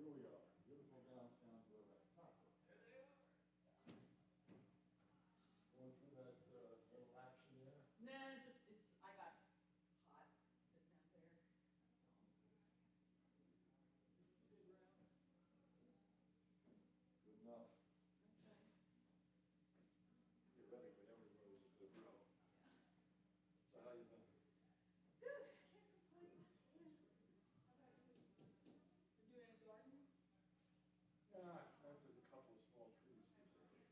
here we are, beautiful downtown Burbank. Going through that little action there? No, I got hot sitting out there. That's all. Is this a good route? Good enough. Okay. Get ready whenever there's a good row. Yeah. So how you been? Good. Can't complain. How about you? Been doing any gardening? Yeah, I planted a couple of small trees today.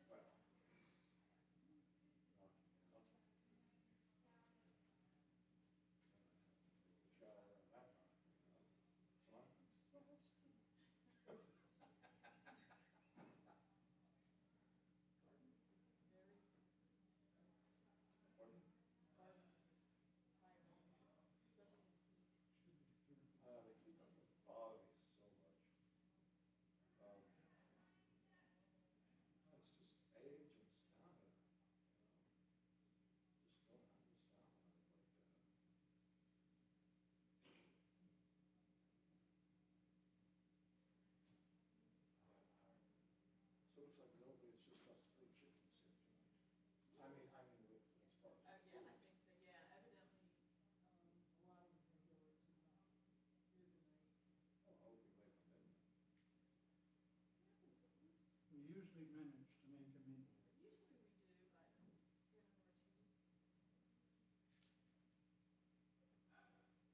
Well, nothing. Shower and that time, you know. So I'm exhausted. Very. Pardon? Gardening is tiring, especially in heat. The heat doesn't bother me so much. It's just age and stamina. You know. Just don't have the stamina like that. So it looks like nobody, it's just us three chickens here tonight. I mean, with, as far as. Yeah, I think so. Yeah, evidently, a lot of the regulars are not here tonight. Oh, I hope we make them in. We usually manage to make them in. Usually we do, but skin of our teeth. Look at Esther when she's playing. Yeah, I love it. Yeah,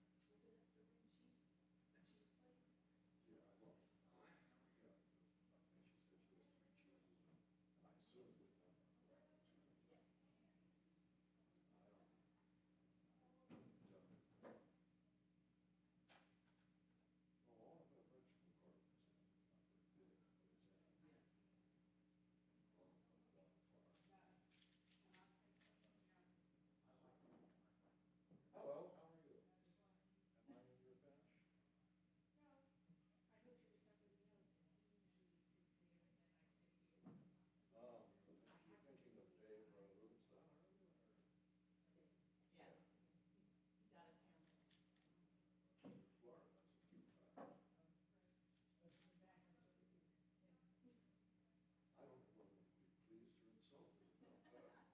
I think she said she has 3 children. I assume with them. Yeah. I don't. Well, all of the vegetable gardens, not very big, but it's Yeah. on farm. Hello, how are you? Am I in your bench? Oh, you're thinking of Dave Rubenstein, are you? Yeah. He's out of town. Florida, that's a cute guy. I don't know whether to be pleased or insulted about that.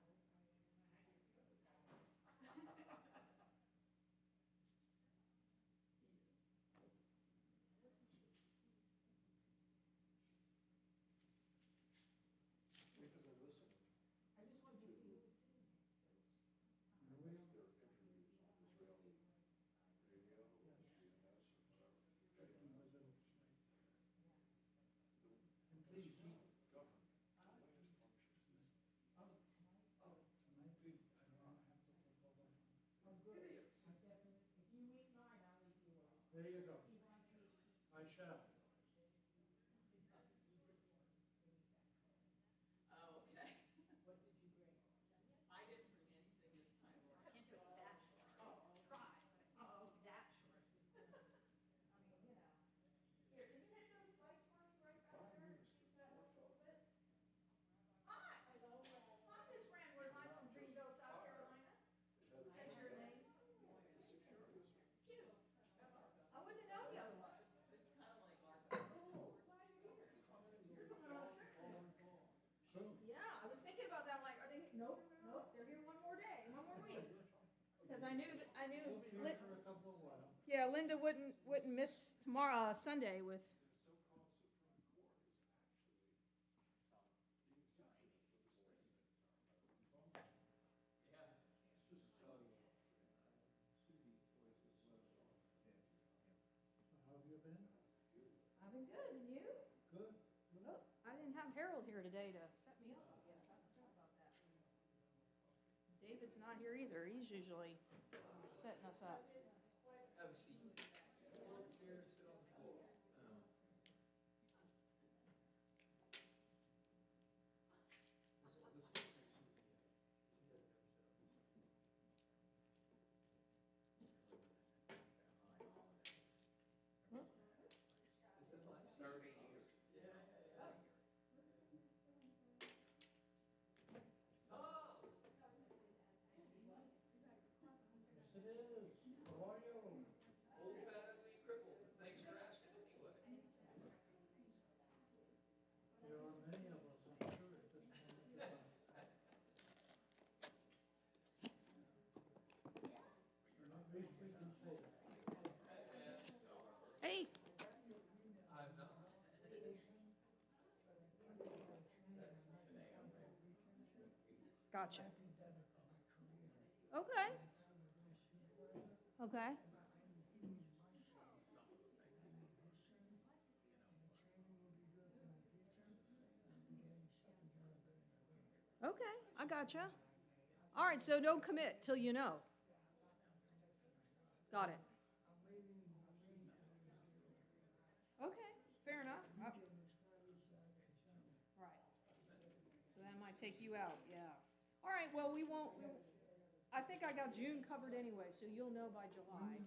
He is. We have been listening. I just wanted to see who was sitting next to us. There are interviews on Israeli radio, or CNS, or whatever. And please keep, Government, the way it functions. tonight, I don't want to have to take over. Oh, good. Idiots. I definitely, if you eat mine, I'll eat yours. There you go. He wants me to eat. I shall. Oh, okay. What did you bring? I didn't bring anything this time around. I can't do it that short. Oh, I'll try, but that short. I mean, you know. Here, can you hit those lights for me right back there? Keep that up a little bit. Hi. Hello. Hi, Miss Randler. I'm from Greenville, South Carolina. That's your name? Securities. It's cute. I wouldn't have known you otherwise. It's kind of like our. Oh, glad you're here. You're going on a trip soon. Soon. Yeah, I was thinking about that, like, are they, nope, they're here one more day, one more week. Because I knew, We'll be here for a couple of while. yeah, Linda wouldn't miss tomorrow, Sunday with, The so-called Supreme Court is actually the exception to the states. Yeah. It's just How have you been? I've been good, and you? Good. Oh, I didn't have Harold here today to set me up, I guess, I forgot about that. David's not here either, he's usually setting us up. Have a seat. Here, sit on the floor. This Gotcha. Okay. Okay. Okay, I gotcha. All right, so don't commit till you know. Got it. Okay, fair enough. Right. So that might take you out, yeah. All right, well, I think I got June covered anyway, so you'll know by July.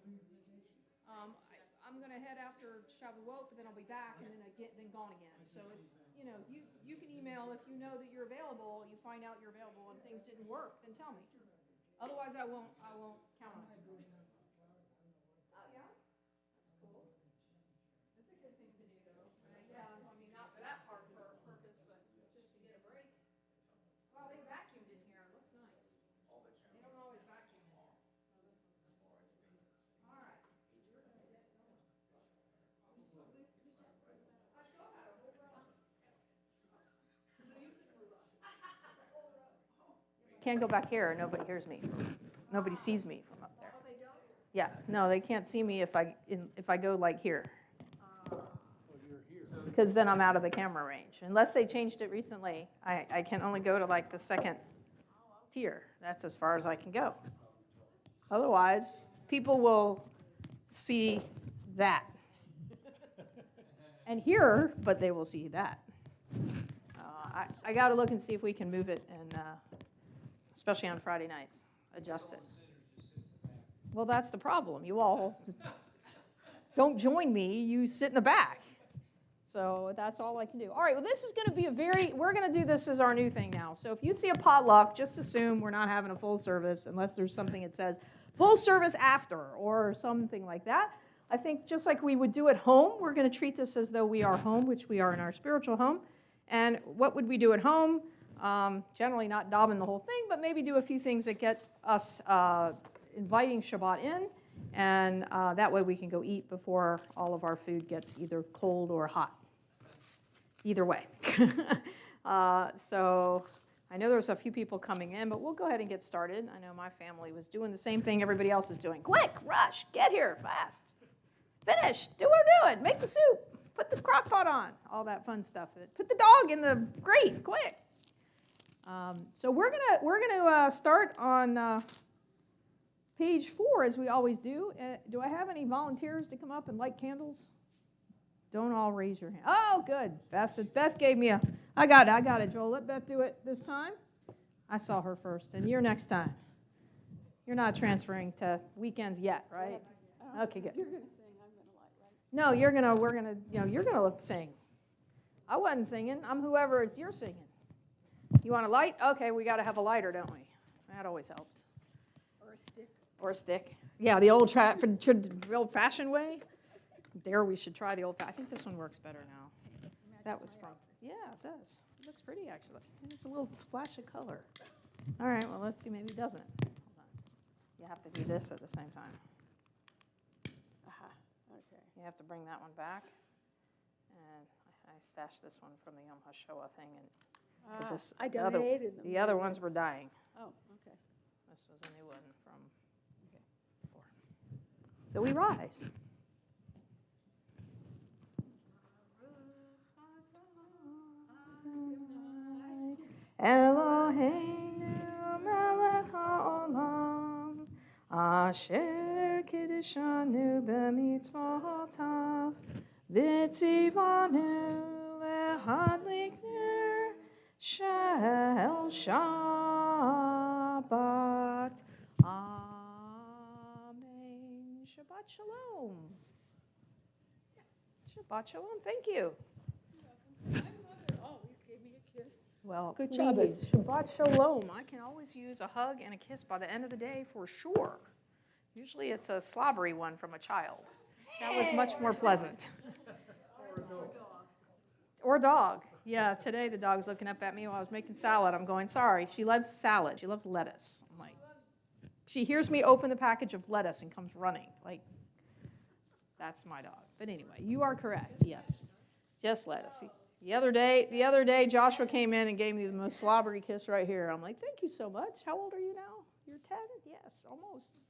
I'm gonna head after Shavuot, but then I'll be back and then gone again. So it's, you can email if you know that you're available, you find out you're available and things didn't work, then tell me. Otherwise, I won't count on it. Oh, yeah? That's cool. That's a good thing to do, though. Yeah, I mean, not for that purpose, but just to get a break. Well, they vacuumed in here. It looks nice. They don't always vacuum in here. So this is all right. You're gonna get going. I saw that a whole row. So you can move up. Can't go back here. Nobody hears me. Nobody sees me from up there. Oh, they don't? Yeah, no, they can't see me if I go like here. Because then I'm out of the camera range. Unless they changed it recently, I can only go to like the second tier. That's as far as I can go. Otherwise, people will see that. And hear, but they will see that. I got to look and see if we can move it, and especially on Friday nights, adjust it. Well, that's the problem. You all don't join me. You sit in the back. So that's all I can do. All right, well, this is going to be we're going to do this as our new thing now. So if you see a potluck, just assume we're not having a full service unless there's something that says full service after or something like that. I think just like we would do at home, we're going to treat this as though we are home, which we are in our spiritual home. And what would we do at home? Generally not daven the whole thing, but maybe do a few things that get us inviting Shabbat in, and that way we can go eat before all of our food gets either cold or hot. Either way. So I know there's a few people coming in, but we'll go ahead and get started. I know my family was doing the same thing everybody else is doing. Quick, rush, get here, fast. Finish, do what we're doing, make the soup, put this crock pot on, all that fun stuff. Put the dog in the grate, quick. So we're gonna start on page 4, as we always do. Do I have any volunteers to come up and light candles? Don't all raise your hand. Oh, good. Beth gave me I got it, Joel. Let Beth do it this time. I saw her first, and you're next time. You're not transferring to weekends yet, right? Okay, good. You're going to sing, I'm going to light, right? No, you're gonna sing. I wasn't singing. I'm whoever is you're singing. You want a light? Okay, we got to have a lighter, don't we? That always helps. Or a stick. Or a stick. Yeah, the old-fashioned way. There, we should try the old-fashioned. I think this one works better now. That was from. Yeah, it does. It looks pretty, actually. It's a little splash of color. All right, well, let's see. Maybe it doesn't. Hold on. You have to do this at the same time. Okay. You have to bring that one back. And I stashed this one from the Yom HaShoah thing. And I donated them. the other ones were dying. Oh, okay. This was a new one from before. So we rise. Eloheinu melech haolam, asher kiddishanu b'mitzvotav, v'tzivanu lehadlik ner shel Shabbat. Amen. Shabbat shalom. Shabbat shalom. Thank you. My mother always gave me a kiss. Well, Good please, Shabbos. Shabbat shalom. I can always use a hug and a kiss by the end of the day for sure. Usually it's a slobbery one from a child. That was much more pleasant. Or a dog. Yeah, today the dog's looking up at me while I was making salad. I'm going, sorry, she loves salad. She loves lettuce. I'm like, she hears me open the package of lettuce and comes running. Like, that's my dog. But anyway, you are correct, yes. Just lettuce. The other day, Joshua came in and gave me the most slobbery kiss right here. I'm like, thank you so much. How old are you now? You're 10? Yes, almost.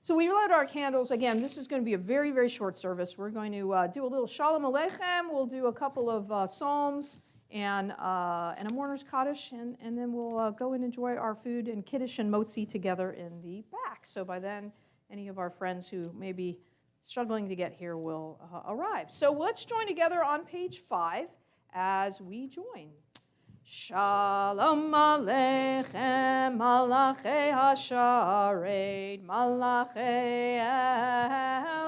So we lit our candles. Again, this is going to be a very, very short service. We're going to do a little Shalom Aleichem. We'll do a couple of psalms and a mourner's Kaddish, and then we'll go and enjoy our food and Kiddush and Motzi together in the back. So by then, any of our friends who may be struggling to get here will arrive. So let's join together on page 5 as we join. Shalom Aleichem, Malachei Hasharet, Malachei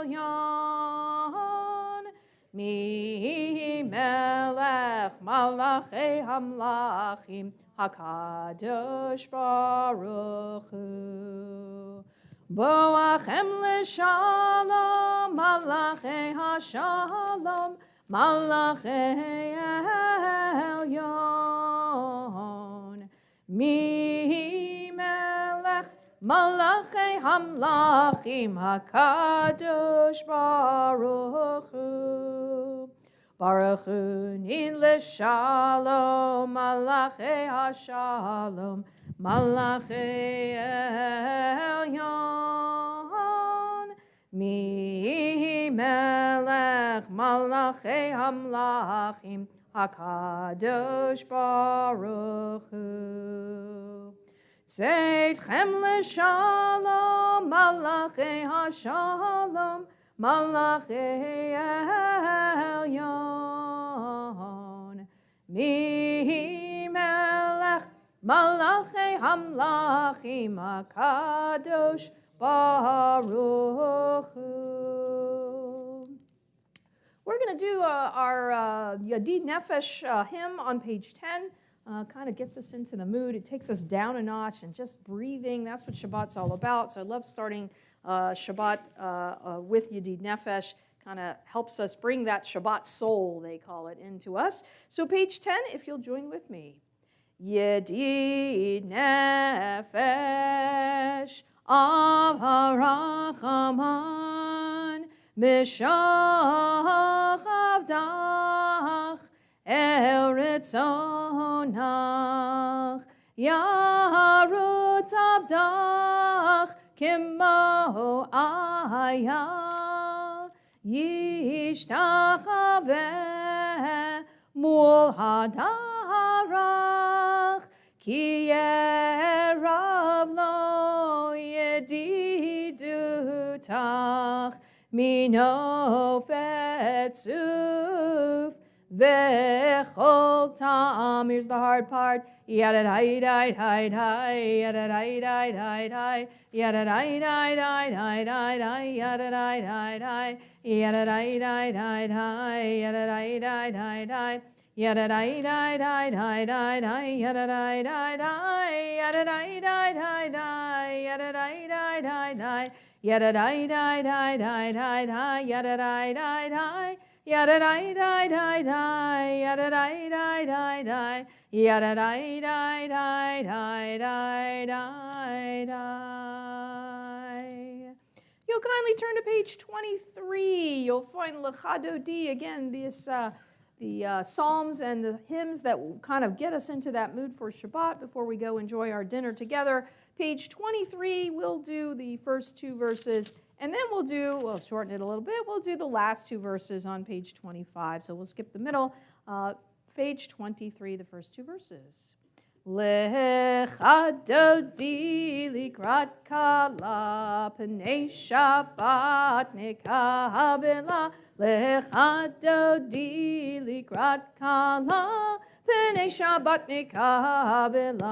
Elyon, Mi Melech, Malachei Hamlachim, HaKadosh Baruch Hu. Boachem l'shalom, Malachei Hashalom, Malachei Elyon, Mi Melech, Malachei Hamlachim, HaKadosh Baruch Hu. Baruch Hu ni l'shalom, Malachei Hashalom, Malachei Elyon, Mi Melech, Malachei Hamlachim, HaKadosh Baruch Hu. Tzeitchem l'shalom, Malachei Hashalom, Malachei Elyon, Mi Melech, Malachei Hamlachim, HaKadosh Baruch Hu. We're going to do our Yadid Nefesh hymn on page 10. Kind of gets us into the mood. It takes us down a notch and just breathing. That's what Shabbat's all about. So I love starting Shabbat with Yadid Nefesh. Kind of helps us bring that Shabbat soul, they call it, into us. So page 10, if you'll join with me. Yedid nefesh av harachaman mishach avdach el ritzonach yarut avdach kimo aya yishtachaveh mul hadarach ki yerav lo yedidutach mino fetzuf vechol tam. Here's the hard part. Yadadai dai dai dai yadadai dai dai dai yadadai dai dai dai dai dai yadadai dai dai yadadai dai dai dai yadadai dai dai dai yadadai dai dai dai dai dai yadadai dai dai yadadai dai dai dai yadadai dai dai dai yadadai dai dai dai dai dai yadadai dai dai yadadai dai dai dai yadadai dai dai dai yadadai dai dai dai dai dai dai. You'll kindly turn to page 23. You'll find Lechadodi again. The psalms and the hymns that will kind of get us into that mood for Shabbat before we go enjoy our dinner together. Page 23, we'll do the first 2 verses, and then we'll shorten it a little bit. We'll do the last 2 verses on page 25. So we'll skip the middle. Page 23, the first 2 verses. Lechadodi likrat kala p'nei Shabbat nekabela. Lechadodi likrat kala p'nei Shabbat nekabela.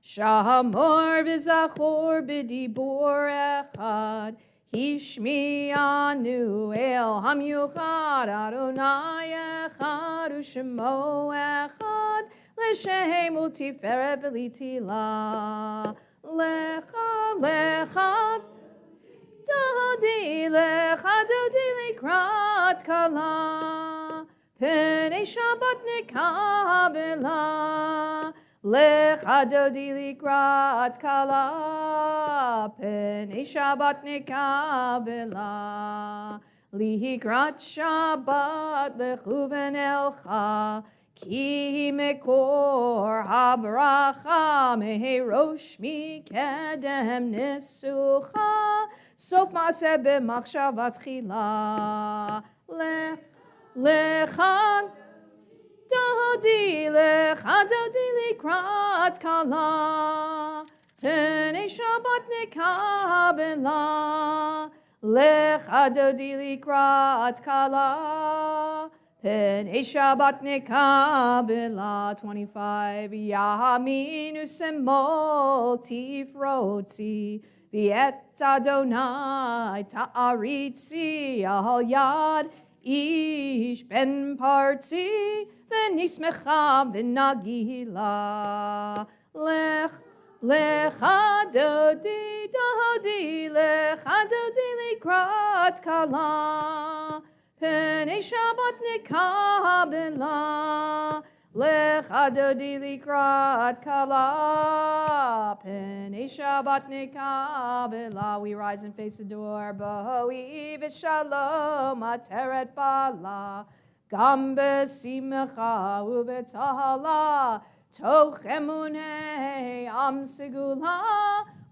Shamor v'zachor b'dibur echad. Hishmi'anu el hamyuchad Adonai echad u'shemo echad. L'shem u'tiferet v'litila. Lecha dodi likrat kala p'nei Shabbat nekabela. Lechadodi likrat kala p'nei Shabbat nekabela. Likrat Shabbat lechuven elcha, ki mekor habracha meherosh mikedem nisucha, sof maaseh b'machshavat tchila. Lecha dodi likrat kala, Penei Shabbat nekabela, Lecha dodi likrat kala, Penei Shabbat nekabela. 25. Yaminu semol tifrotzi, V'et Adonai ta'aritzi al yad ish ben partzi, V'nismecha v'nagila. Lecha dodi likrat kala, Penei Shabbat nekabela, Lecha dodi likrat kala, Penei Shabbat nekabela. We rise and face the door. Bohi v'shalom ateret bala, Gam b'simcha u'b'tzahala, Toch emunei am segula,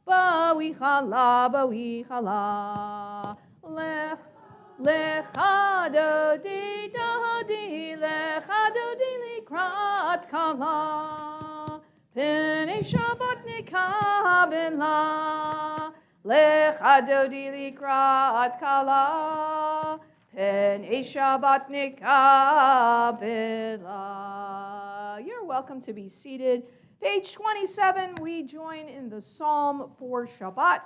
ba'wichala. Lecha dodi likrat kala, Penei Shabbat nekabela, Lecha dodi likrat kala, Penei Shabbat nekabela. You're welcome to be seated. Page 27, we join in the Psalm for Shabbat,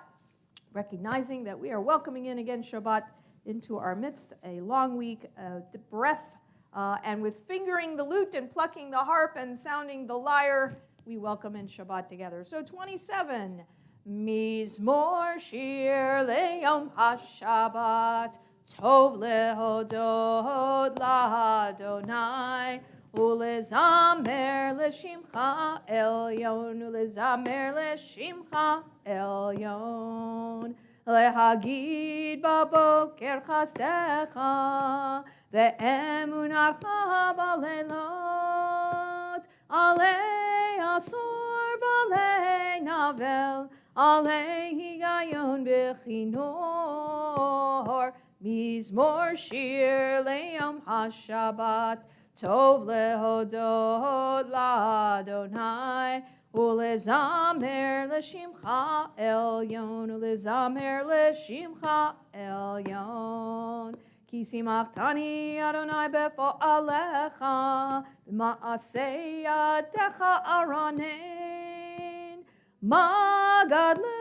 recognizing that we are welcoming in again Shabbat into our midst, a long week of breath, and with fingering the lute and plucking the harp and sounding the lyre, we welcome in Shabbat together. So 27, Mizmor shir leyom hashabbat, tov lehodot la'Adonai, Ulezamer l'shimcha elyon, ulezamer l'shimcha elyon, lehagid baboker chastecha, ve'emunacha b'leilot, alei asor v'alei navel, alei higayon b'chinor, mizmor shir leyom hashabbat, Tov lehodot la'Adonai, ulezamer l'shimcha elyon, ulezamer l'shimcha elyon. Ki simachtani Adonai befo'alecha, b'ma'aseh yadecha aranein. Magadlu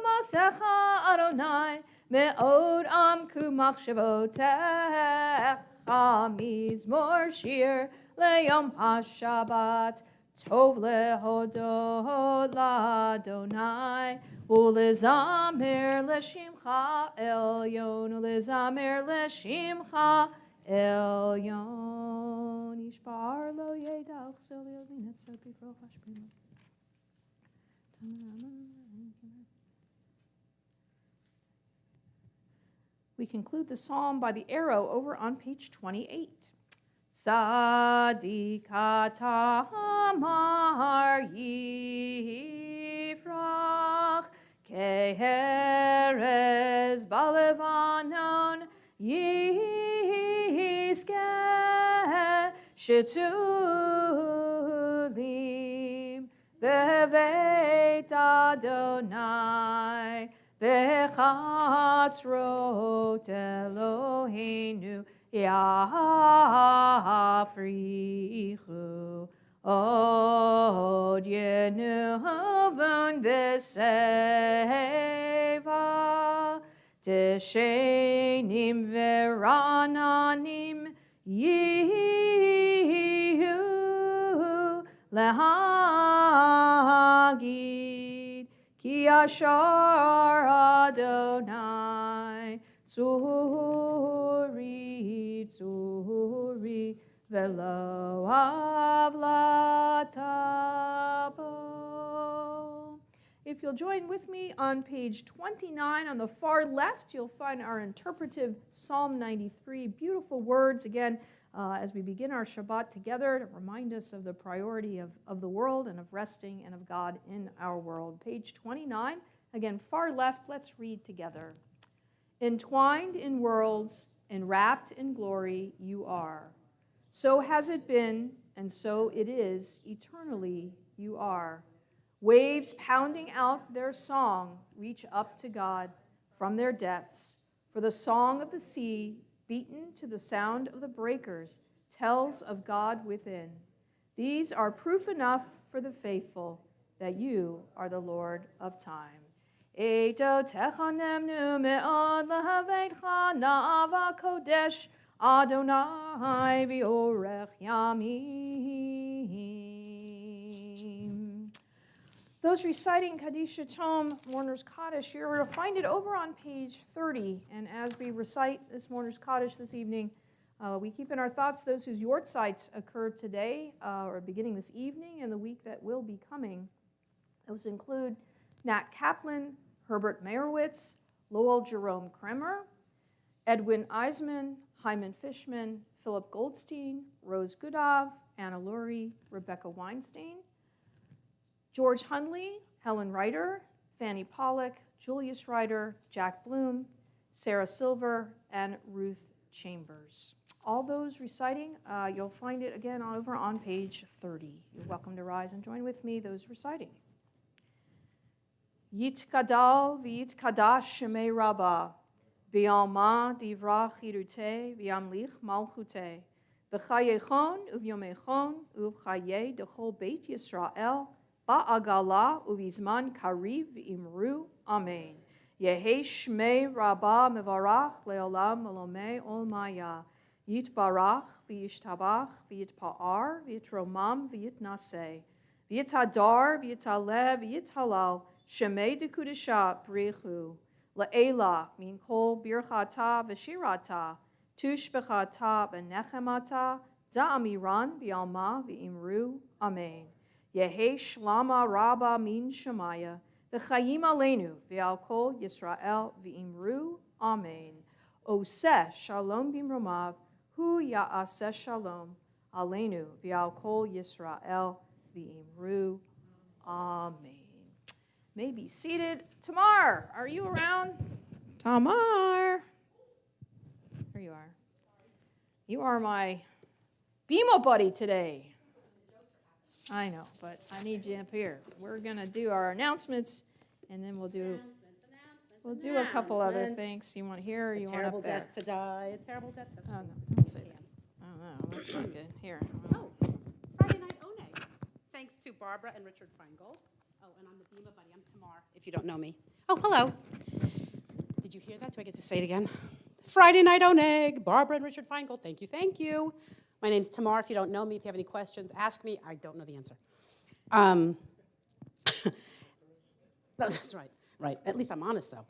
masecha Adonai, me'od amku machshavotech. Mizmor shir leyom hashabbat, tov lehodot la'Adonai, ulezamer l'shimcha elyon, ulezamer l'shimcha elyon. Yishbar lo yeda uchsel yodin etzot b'froch hashprim. We conclude the psalm by the arrow over on page 28. Tzadik tamar yifrach, keherez balevanon yiskeh, shetulim beveit Adonai, Bechatzrot Eloheinu yafrichu, od yenuvon b'seva, teshenim verananim yihu lehagid, Ki ashar Adonai, tzuri, velo avlatabo. if you'll join with me on page 29, on the far left, you'll find our interpretive Psalm 93. Beautiful words, again, as we begin our Shabbat together to remind us of the priority of the world and of resting and of God in our world. Page 29, again, far left, let's read together. Entwined in worlds, enwrapped in glory, you are. So has it been, and so it is, eternally you are. Waves pounding out their song reach up to God from their depths, for the song of the sea, beaten to the sound of the breakers, tells of God within. These are proof enough for the faithful that you are the Lord of time. Eto techanemnu me'od lahaveitcha na'ava kodesh Adonai v'orech yamim. Those reciting Kaddish Tom, Mourner's Kaddish, you're going to find it over on page 30. And as we recite this Mourner's Kaddish this evening, we keep in our thoughts those whose yortzites occurred today or beginning this evening and the week that will be coming. Those include Nat Kaplan, Herbert Meyerowitz, Lowell Jerome Kremer, Edwin Eisman, Hyman Fishman, Philip Goldstein, Rose Goodov, Anna Lurie, Rebecca Weinstein, George Hundley, Helen Reiter, Fanny Pollock, Julius Reiter, Jack Bloom, Sarah Silver, and Ruth Chambers. All those reciting, you'll find it again over on page 30. You're welcome to rise and join with me, those reciting. Yitkadal v'yitkadash shemei Rabbah, v'yalma divrach hirute v'yamlich malchute, v'chayechon uvyomechon uvchaye dechol beit Yisrael, ba'agala uvizman kariv v'imru, amen. Yehe shmei Rabbah mevarach leolam melomei olmaya, yitbarach v'yishtabach v'yitpa'ar v'yitromam v'yitnaseh, v'yitadar v'yitalev v'yithalal, Shemei de Kudisha Brichu, La'ela, Min Kol Birchata Veshirata, Tush Bechata Benechemata, Da'amiran Bialma V'imru, Amen. Yehe Shlama Rabba Min Shemaya, V'chayim Aleinu, V'al Kol Yisrael V'imru, Amen. Oseh Shalom Bimromav, Hu Ya'aseh Shalom, Aleinu, V'al Kol Yisrael V'imru, Amen. May be seated. Tamar, are you around? Tamar. There you are. You are my BMO buddy today. I know, but I need you up here. We're going to do our announcements, and then we'll do a couple other things. You want here or you want up there? A terrible death to die. A terrible death to die. Oh, no, don't say that. Oh, no, that's not good. Here. Oh, Friday night Oneg. Thanks to Barbara and Richard Feingold. Oh, and I'm the Bima buddy. I'm Tamar, if you don't know me. Oh, hello. Did you hear that? Do I get to say it again? Friday night Oneg. Barbara and Richard Feingold. Thank you, thank you. My name's Tamar. If you don't know me, if you have any questions, ask me. I don't know the answer. That's right. Right. At least I'm honest, though.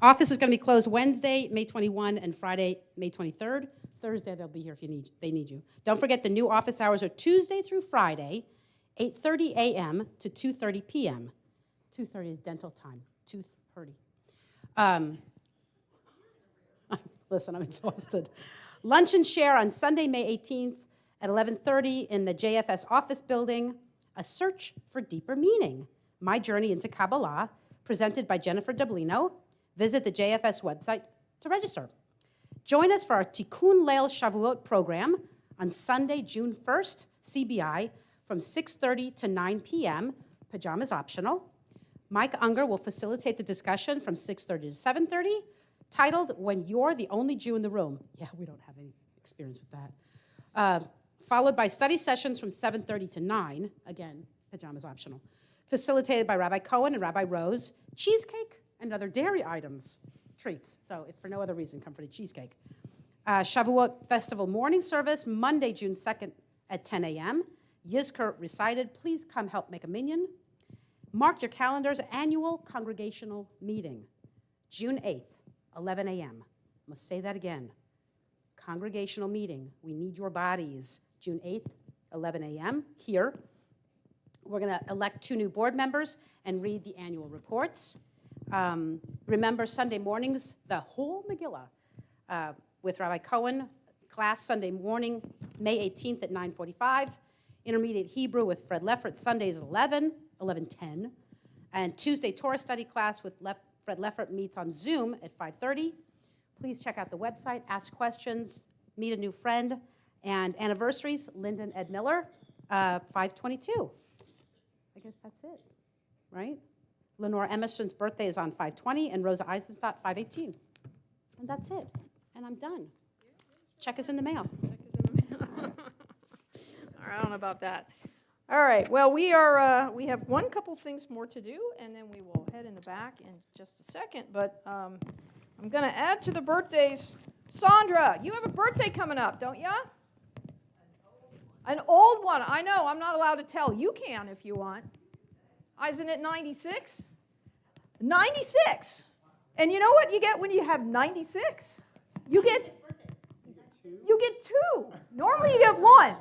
Office is going to be closed Wednesday, May 21, and Friday, May 23rd. Thursday, they'll be here if they need you. Don't forget the new office hours are Tuesday through Friday, 8:30 a.m. to 2:30 p.m. 2:30 is dental time. 2:30. Listen, I'm exhausted. Lunch and share on Sunday, May 18th at 11:30 in the JFS office building. A search for deeper meaning. My journey into Kabbalah, presented by Jennifer Dablino. Visit the JFS website to register. Join us for our Tikkun Leil Shavuot program on Sunday, June 1st, CBI, from 6:30 to 9 p.m., pajamas optional. Mike Unger will facilitate the discussion from 6:30 to 7:30, titled When You're the Only Jew in the Room. Yeah, we don't have any experience with that. Followed by study sessions from 7:30 to 9, again, pajamas optional. Facilitated by Rabbi Cohen and Rabbi Rose, cheesecake and other dairy items, treats. So if for no other reason, come for the cheesecake. Shavuot Festival morning service, Monday, June 2nd at 10 a.m., Yizkor recited, please come help make a minyan. Mark your calendars, annual congregational meeting, June 8th, 11 a.m. I must say that again. Congregational meeting, we need your bodies, June 8th, 11 a.m. here. We're going to elect 2 new board members and read the annual reports. Remember Sunday mornings, the whole Megillah with Rabbi Cohen, class Sunday morning, May 18th at 9:45. Intermediate Hebrew with Fred Leffert, Sundays 11:10. And Tuesday Torah study class with Fred Leffert meets on Zoom at 5:30. Please check out the website, ask questions, meet a new friend. And anniversaries, Linda and Ed Miller, 5/22. I guess that's it, right? Lenore Emerson's birthday is on 5/20, and Rosa Eisenstadt, 5/18. And that's it. And I'm done. Check us in the mail. Check us in the mail. All right, I don't know about that. All right, well, we have one couple things more to do, and then we will head in the back in just a second. But I'm going to add to the birthdays. Sandra, you have a birthday coming up, don't you? An old one. I know, I'm not allowed to tell. You can if you want. Isn't it 96? 96. And you know what you get when you have 96? You get 2. Normally you get 1.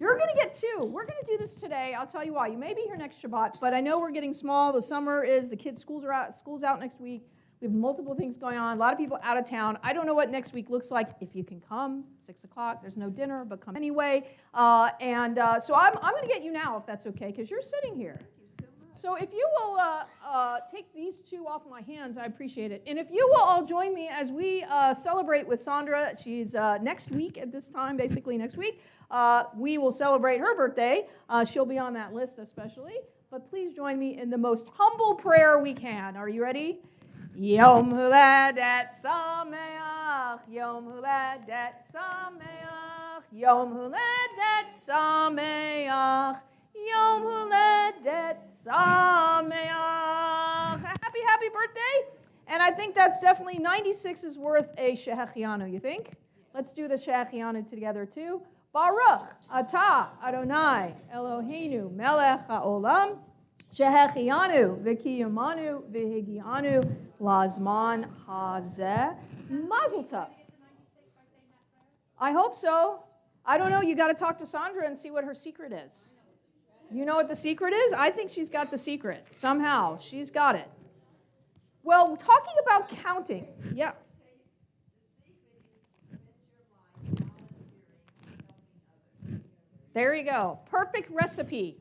You're going to get 2. We're going to do this today. I'll tell you why. You may be here next Shabbat, but I know we're getting small. The summer is, the kids' schools out next week. We have multiple things going on. A lot of people out of town. I don't know what next week looks like. If you can come, 6 o'clock. There's no dinner, but come anyway. So I'm going to get you now, if that's okay, because you're sitting here. So if you will take these 2 off my hands, I appreciate it. And if you will all join me as we celebrate with Sandra. She's next week at this time, basically next week. We will celebrate her birthday. She'll be on that list especially. But please join me in the most humble prayer we can. Are you ready? Yom Huladet Sameach, Yom Huladet Sameach, Yom Huladet Sameach, Yom Huladet Sameach. Happy, happy birthday. And I think that's definitely 96 is worth a Shehechianu, you think? Let's do the Shehechianu together too. Baruch Atah Adonai Eloheinu Melech HaOlam Shehechianu V'kiyamanu V'higianu Lazman Hazeh Mazel Tov. I hope so. I don't know. You got to talk to Sandra and see what her secret is. You know what the secret is? I think she's got the secret. Somehow. She's got it. Well, talking about counting. Yeah. There you go. Perfect recipe.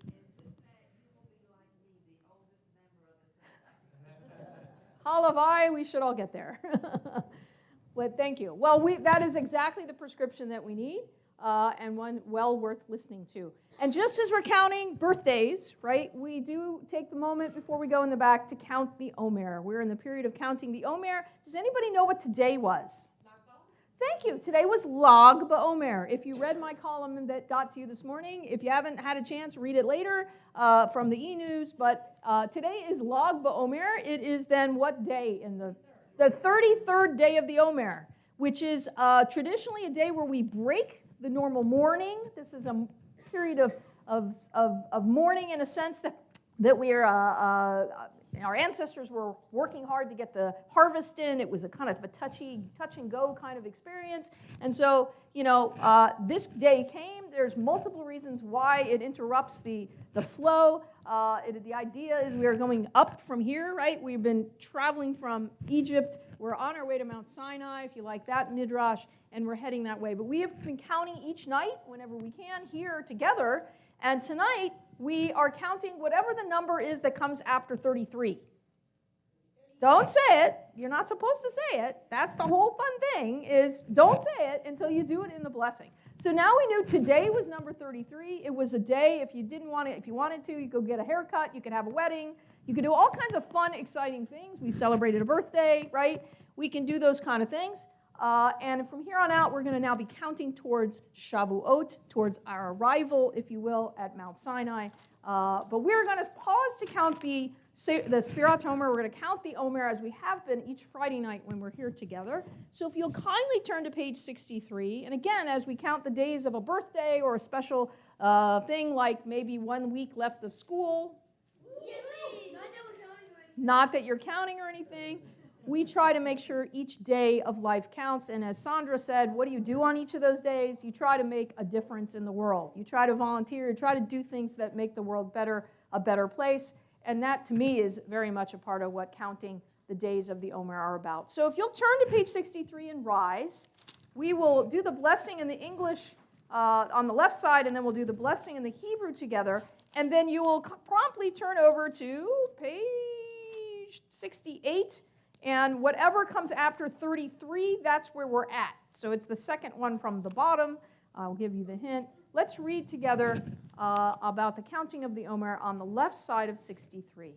Halavai, we should all get there. But thank you. Well, that is exactly the prescription that we need, and one well worth listening to. And just as we're counting birthdays, right, we do take the moment before we go in the back to count the Omer. We're in the period of counting the Omer. Does anybody know what today was? Thank you. Today was Lag BaOmer. If you read my column that got to you this morning, if you haven't had a chance, read it later from the e-news. But today is Lag BaOmer. It is then what day in the 33rd day of the Omer, which is traditionally a day where we break the normal mourning. This is a period of mourning in a sense that we are. Our ancestors were working hard to get the harvest in. It was a kind of a touch and go kind of experience. And so, this day came. There's multiple reasons why it interrupts the flow. The idea is we are going up from here, right? We've been traveling from Egypt. We're on our way to Mount Sinai, if you like that midrash, and we're heading that way. But we have been counting each night, whenever we can, here together. And tonight, we are counting whatever the number is that comes after 33. Don't say it. You're not supposed to say it. That's the whole fun thing, is don't say it until you do it in the blessing. So now we knew today was number 33. It was a day, if you wanted to, you could get a haircut, you could have a wedding, you could do all kinds of fun, exciting things. We celebrated a birthday, right? We can do those kind of things. And from here on out, we're going to now be counting towards Shavuot, towards our arrival, if you will, at Mount Sinai. But we're going to pause to count the Sfirat Omer. We're going to count the Omer as we have been each Friday night when we're here together. So if you'll kindly turn to page 63. And again, as we count the days of a birthday or a special thing like maybe 1 week left of school. Not that you're counting or anything. we try to make sure each day of life counts. And as Sandra said, what do you do on each of those days? You try to make a difference in the world. You try to volunteer. You try to do things that make the world better, a better place. And that, to me, is very much a part of what counting the days of the Omer are about. So if you'll turn to page 63 and rise, we will do the blessing in the English on the left side, and then we'll do the blessing in the Hebrew together. And then you will promptly turn over to page 68. And whatever comes after 33, that's where we're at. So it's the second one from the bottom. I'll give you the hint. Let's read together about the counting of the Omer on the left side of 63.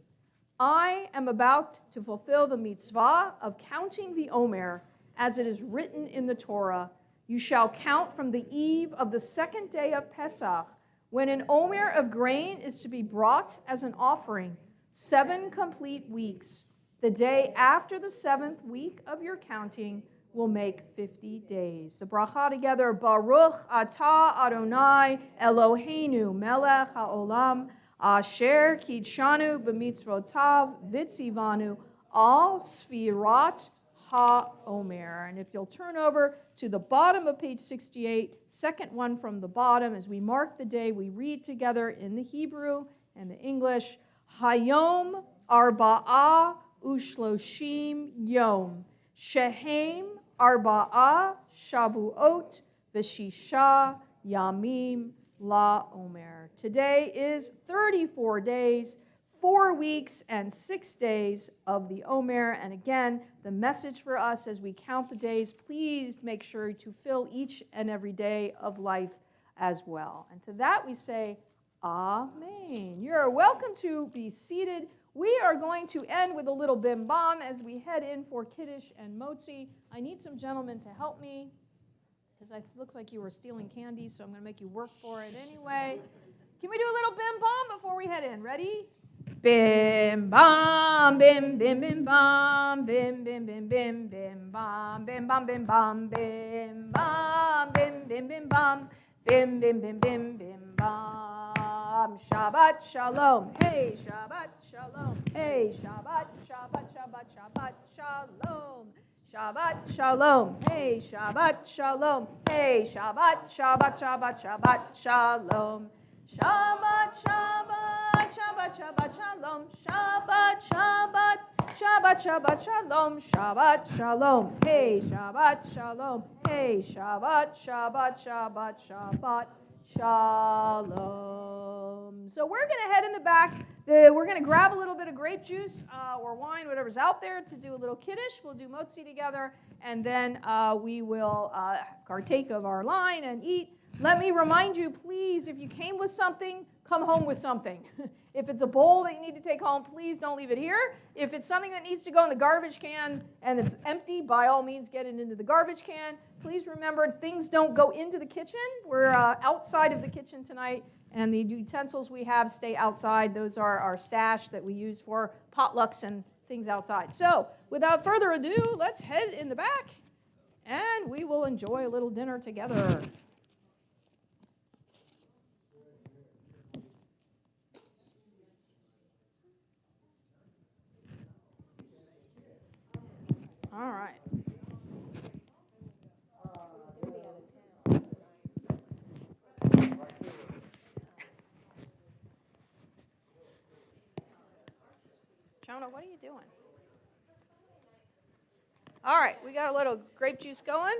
I am about to fulfill the mitzvah of counting the Omer as it is written in the Torah. You shall count from the eve of the second day of Pesach, when an Omer of grain is to be brought as an offering, 7 complete weeks. The day after the 7th week of your counting will make 50 days. The bracha together, Baruch atah Adonai Eloheinu melech haolam asher kidshanu b'mitzvotav vitzivanu al sfirat ha-omer. And if you'll turn over to the bottom of page 68, second one from the bottom, as we mark the day, we read together in the Hebrew and the English, Hayom arba'ah ushloshim yom, shehem arba'ah shavuot v'shisha yamim la-omer. Today is 34 days, 4 weeks, and 6 days of the Omer. And again, the message for us as we count the days, please make sure to fill each and every day of life as well. And to that we say, Amen. You're welcome to be seated. We are going to end with a little bim bam as we head in for Kiddush and Motzi. I need some gentlemen to help me because it looks like you were stealing candy, so I'm going to make you work for it anyway. Can we do a little bim bam before we head in? Ready? Bim bam, bim bim bim bam, bim bim bim bim bim bam, bim bam bim bam, bim bam, bim bim bim bam, bim bim bim bim bim bam. Shabbat shalom, hey Shabbat shalom, hey Shabbat Shabbat Shabbat Shabbat shalom. Shabbat shalom, hey Shabbat shalom, hey Shabbat Shabbat Shabbat Shabbat shalom. Shabbat Shabbat Shabbat Shabbat shalom, Shabbat Shabbat Shabbat Shabbat shalom, Shabbat shalom, hey Shabbat shalom, hey Shabbat Shabbat Shabbat Shabbat shalom. So we're going to head in the back. We're going to grab a little bit of grape juice or wine, whatever's out there, to do a little kiddush. We'll do motzi together, and then we will partake of our line and eat. Let me remind you, please, if you came with something, come home with something. If it's a bowl that you need to take home, please don't leave it here. If it's something that needs to go in the garbage can and it's empty, by all means get it into the garbage can. Please remember, things don't go into the kitchen. We're outside of the kitchen tonight, and the utensils we have stay outside. Those are our stash that we use for potlucks and things outside. So without further ado, let's head in the back, and we will enjoy a little dinner together. All right. Jonah, what are you doing? All right, we got a little grape juice going.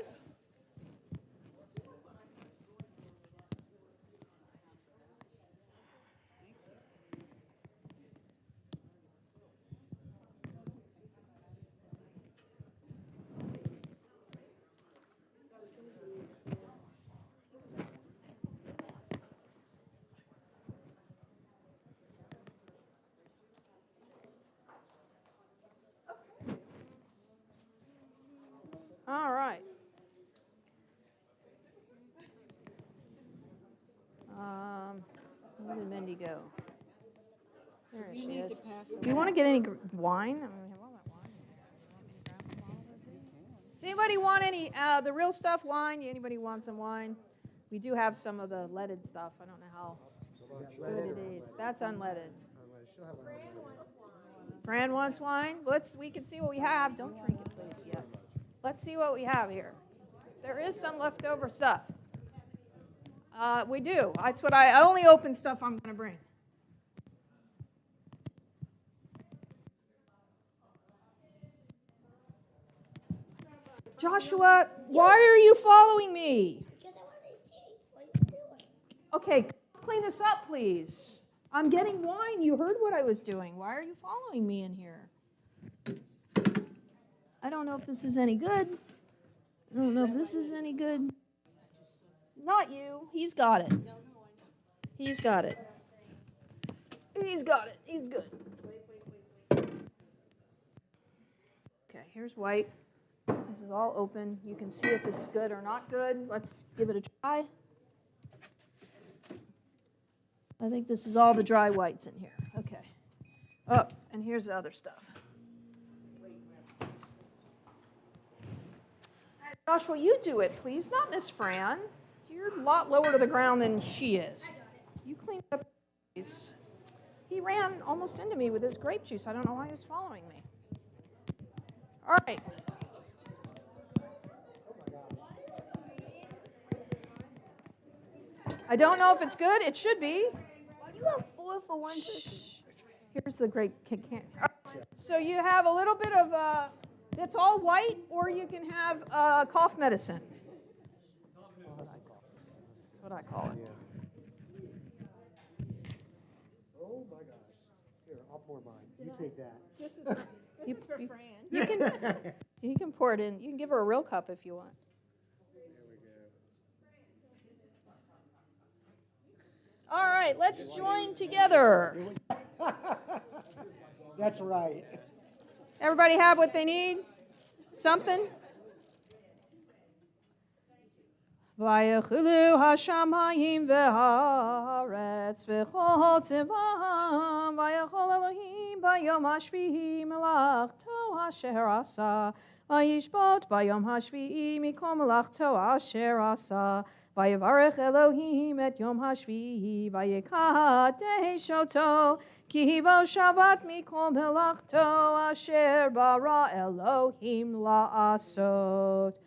All right. Where did Mindy go? There she is. Do you want to get any wine? I mean, we have all that wine. Does anybody want any, the real stuff wine? Anybody want some wine? We do have some of the leaded stuff. I don't know how good it is. That's unleaded. Fran wants wine. We can see what we have. Don't drink it, please, yet. Let's see what we have here. There is some leftover stuff. We do. That's what I only open stuff I'm going to bring. Joshua, why are you following me? Because I want to see what you're doing. Okay, clean this up, please. I'm getting wine. You heard what I was doing. Why are you following me in here? I don't know if this is any good. I don't know if this is any good. Not you. He's got it. He's got it. He's got it. He's good. Okay, here's white. This is all open. You can see if it's good or not good. Let's give it a try. I think this is all the dry whites in here. Okay. Oh, and here's the other stuff. Joshua, you do it, please. Not Miss Fran. You're a lot lower to the ground than she is. You clean it up, please. He ran almost into me with his grape juice. I don't know why he was following me. All right. I don't know if it's good. It should be. Why do you have 4 for one person? Here's the grape. So you have a little bit of, it's all white, or you can have cough medicine. That's what I call it. Oh my gosh. Here, I'll pour mine. You take that. This is for Fran. You can pour it in. You can give her a real cup if you want. There we go. All right, let's join together. That's right. Everybody have what they need? Something? Vayechilu hashamayim v'haaretz v'chol tzivam vayechol Elohim bayom hashvi'i melachto asher asa vayishbot bayom hashvi'i mikol melachto asher asa vayevarech Elohim et yom hashvi'i vayekadesh oto ki hivo Shabbat mikol melachto asher bara Elohim la'asot.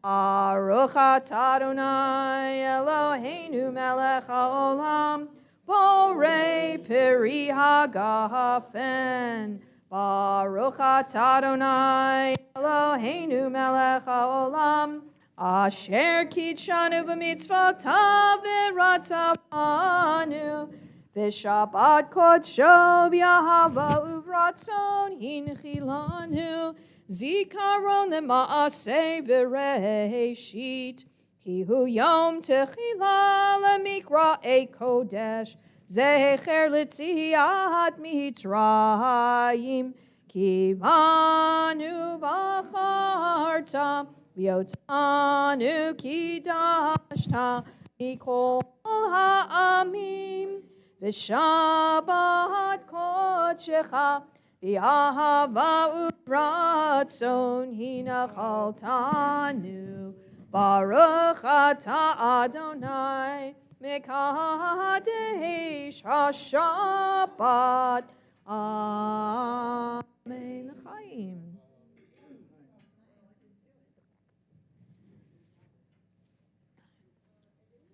Baruch atah Adonai Eloheinu melech haolam borei peri hagafen. Baruch atah Adonai Eloheinu melech haolam asher kitshanu b'mitzvotav v'ratzavanu v'shabbat kodsho b'yahava uvratzon hinchilanu Zikaron lema'aseh v'reishit Ki hu yom techila lemikra'ei kodesh Zecher l'tziat mitzrayim Ki vanu v'acharta v'yotanu kidashta mikol ha'amim v'shabbat kodshecha V'ahava uvratzon hinachaltanu Baruch atah Adonai Mekadesh HaShabbat Amen L'chaim.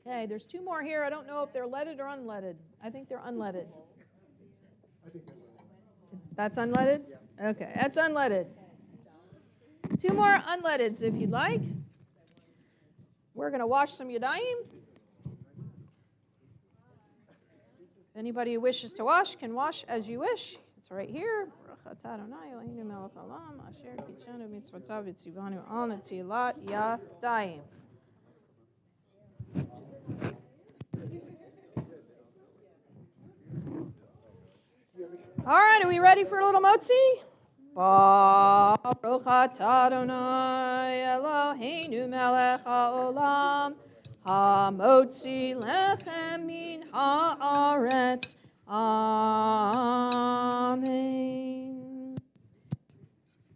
Okay, there's 2 more here. I don't know if they're leaded or unleaded. I think they're unleaded. I think That's that's unleaded? Okay, that's unleaded. 2 more unleadeds if you'd like. We're going to wash some Yadayim. Anybody who wishes to wash can wash as you wish. It's right here. Baruch atah Adonai Eloheinu melech haolam asher kitshanu b'mitzvotav v'tzivanu al netilat yadayim. All right, are we ready for a little motzi? Baruch atah Adonai Eloheinu melech haolam hamotzi lechem min haaretz. Amen.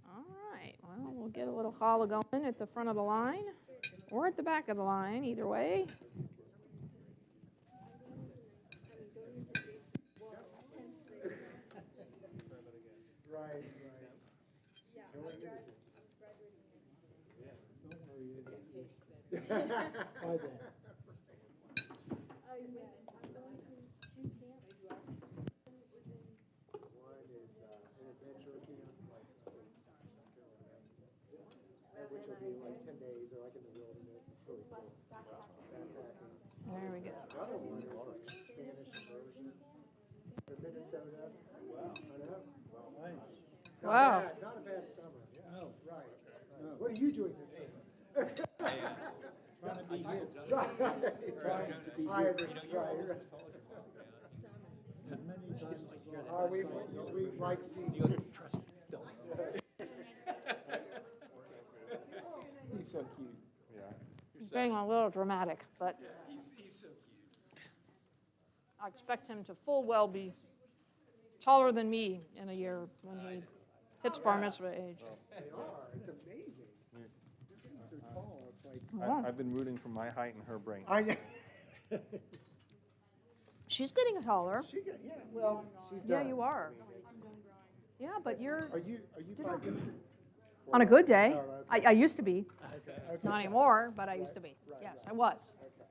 All right, well, we'll get a little challah going at the front of the line or at the back of the line, either way. right. Going into it. Don't worry, it's Hi, Dan. One is an adventure camp, like South Carolina, which will be like 10 days, or like in the wilderness. It's really cool. Backpacking. There we go. Another one is like a Spanish immersion in Minnesota. Wow. I know. Nice. Not Wow. bad, not a bad summer. No, Right. No. What are you doing this summer? trying to be here. Right. Trying to be I here. understand. Right. As many times as We like seeing you. He's so cute. He's being a little dramatic, but He's so cute. I expect him to full well be taller than me in a year when he hits bar mitzvah age. They are. It's amazing. They're getting so tall. It's like I've been rooting for my height in her brain. I know. She's getting taller. She got, yeah. Well, she's Yeah, done. you are. I mean, it's, Yeah, but you're, are you 5 foot? on a good day, Oh, okay. I used to be, Okay. not anymore, but I used to be. Right, Yes, right. I was. Okay.